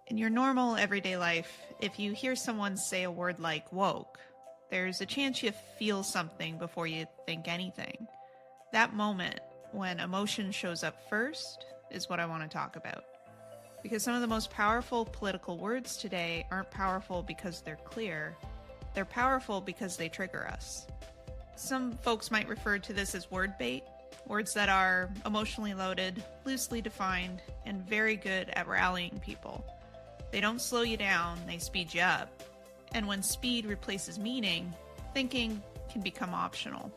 In your normal everyday life, if you hear someone say a word like woke, there's a chance you feel something before you think anything. That moment when emotion shows up first is what I want to talk about. Because some of the most powerful political words today aren't powerful because they're clear. They're powerful because they trigger us. Some folks might refer to this as word bait, words that are emotionally loaded, loosely defined, and very good at rallying people. They don't slow you down, they speed you up. And when speed replaces meaning, thinking can become optional.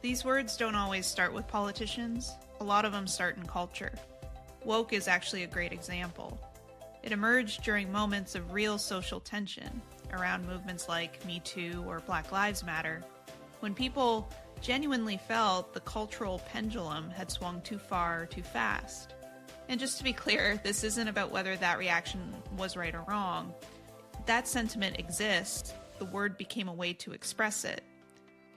These words don't always start with politicians. A lot of them start in culture. Woke is actually a great example. It emerged during moments of real social tension around movements like Me Too or Black Lives Matter, when people genuinely felt the cultural pendulum had swung too far, too fast. And just to be clear, this isn't about whether that reaction was right or wrong. That sentiment exists. The word became a way to express it.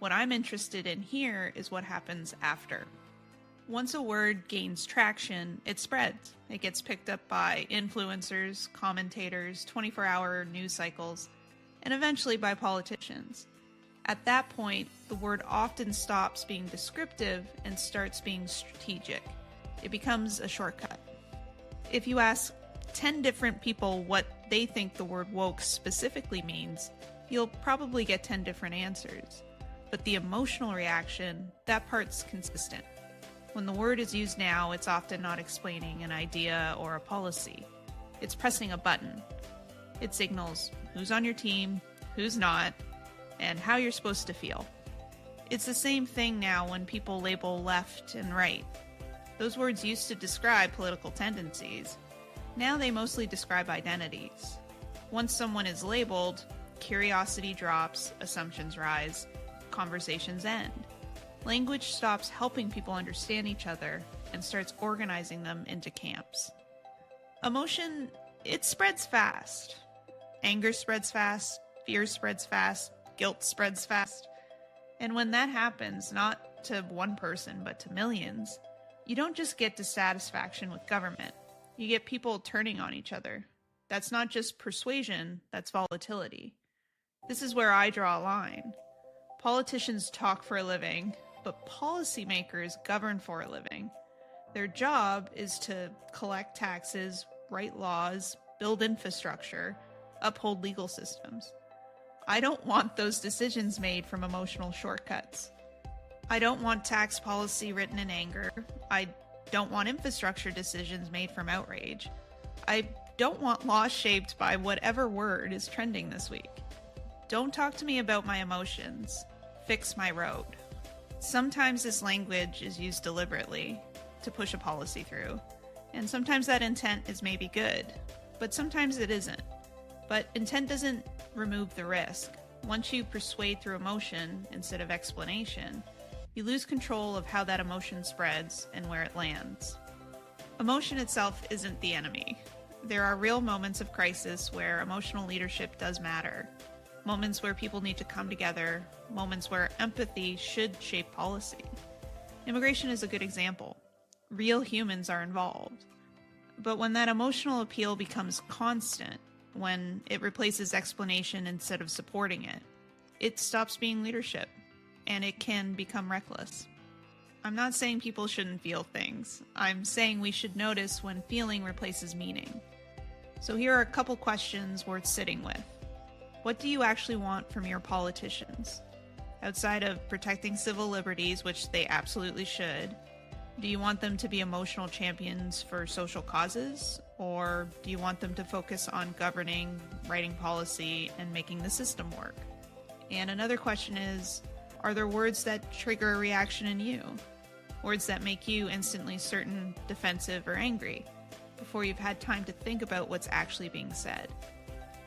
What I'm interested in here is what happens after. Once a word gains traction, it spreads. It gets picked up by influencers, commentators, 24-hour news cycles, and eventually by politicians. At that point, the word often stops being descriptive and starts being strategic. It becomes a shortcut. If you ask 10 different people what they think the word woke specifically means, you'll probably get 10 different answers. But the emotional reaction, that part's consistent. When the word is used now, it's often not explaining an idea or a policy. It's pressing a button. It signals who's on your team, who's not, and how you're supposed to feel. It's the same thing now when people label left and right. Those words used to describe political tendencies. Now they mostly describe identities. Once someone is labeled, curiosity drops, assumptions rise, conversations end. Language stops helping people understand each other and starts organizing them into camps. Emotion, it spreads fast. Anger spreads fast, fear spreads fast, guilt spreads fast. And when that happens, not to one person, but to millions, you don't just get dissatisfaction with government. You get people turning on each other. That's not just persuasion, that's volatility. This is where I draw a line. Politicians talk for a living, but policymakers govern for a living. Their job is to collect taxes, write laws, build infrastructure, uphold legal systems. I don't want those decisions made from emotional shortcuts. I don't want tax policy written in anger. I don't want infrastructure decisions made from outrage. I don't want laws shaped by whatever word is trending this week. Don't talk to me about my emotions. Fix my road. Sometimes this language is used deliberately to push a policy through, and sometimes that intent is maybe good, but sometimes it isn't. But intent doesn't remove the risk. Once you persuade through emotion instead of explanation, you lose control of how that emotion spreads and where it lands. Emotion itself isn't the enemy. There are real moments of crisis where emotional leadership does matter. Moments where people need to come together, moments where empathy should shape policy. Immigration is a good example. Real humans are involved. But when that emotional appeal becomes constant, when it replaces explanation instead of supporting it, it stops being leadership, and it can become reckless. I'm not saying people shouldn't feel things. I'm saying we should notice when feeling replaces meaning. So here are a couple questions worth sitting with. What do you actually want from your politicians? Outside of protecting civil liberties, which they absolutely should, do you want them to be emotional champions for social causes? Or do you want them to focus on governing, writing policy, and making the system work? And another question is, are there words that trigger a reaction in you? Words that make you instantly certain, defensive, or angry before you've had time to think about what's actually being said?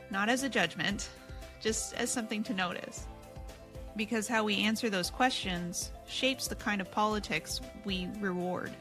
Not as a judgment, just as something to notice. Because how we answer those questions shapes the kind of politics we reward.